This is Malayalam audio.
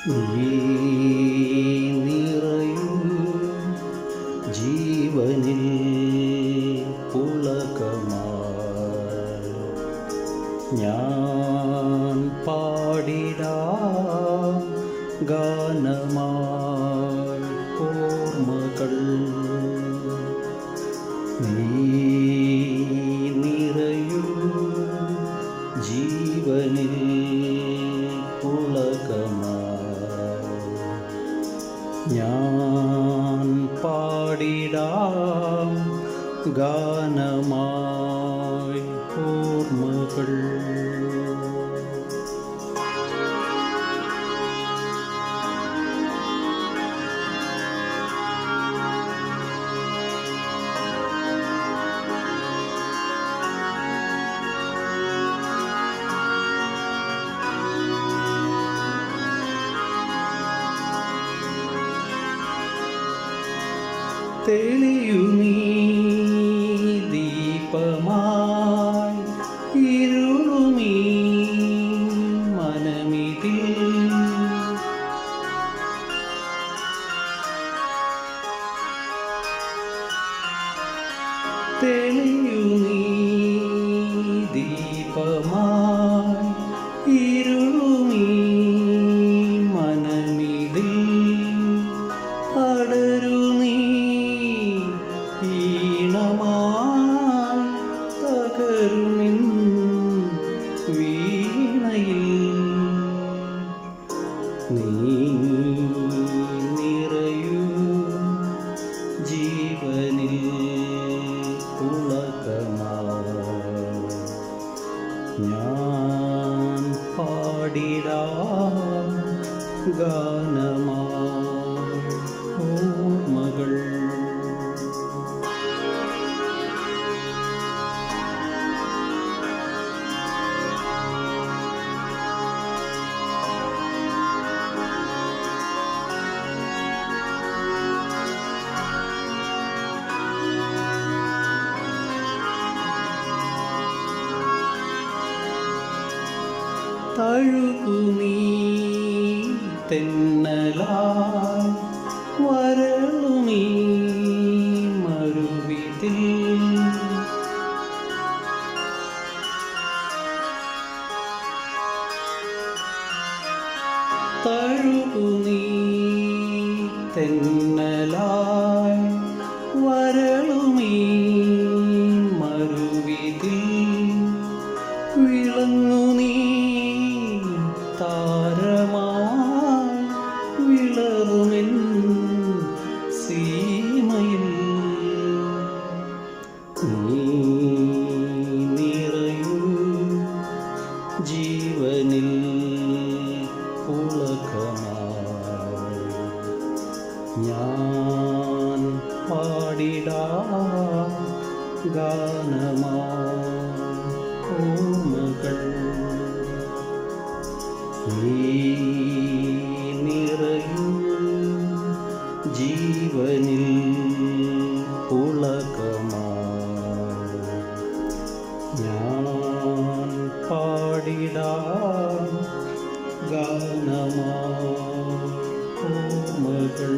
നീ നിറയും ജീവനിൽ പുളകമായി ഞാൻ പാടിടാം ഗാനമായി ഓർമ്മകൾ. നീ നിറയും ജീവനിൽ പുളകമായി ഞാൻ പാടിടാം ഗാനമായി ഓർമ്മകൾ. തെളിയുമീ ദീപമായി ഇരുളുമീ മനമിതിൽ. തെളിയുമീ ദീപമായി ഇരുളുമീ മനമിതിൽ. അടരുമീ ഈണമായി തകരുമിൻ വീണയിൽ. നീ നിറയൂ ജീവനിൽ പുളകമായി ഞാൻ പാടിടാം ഗാനമായി ഓർമ്മകൾ. തഴുകുമീ തെന്നലായി വരളുമീ മരുവിതിൽ. തഴുകുമീ തെന്നലായി വരളുമീ മരുവിതിൽ. വിളങ്ങു നീ താരമായി വിളറുമെൻ സീമയിൽ. നീ നിറയൂ ജീവനിൽ പുളകമായി ഞാൻ പാടിടാം ഗാനമായി ഓർമ്മകൾ. നീ നിറയൂ ജീവനിൽ പുളകമായി ഞാൻ പാടിടാം ഗാനമായി ഓർമ്മകൾ.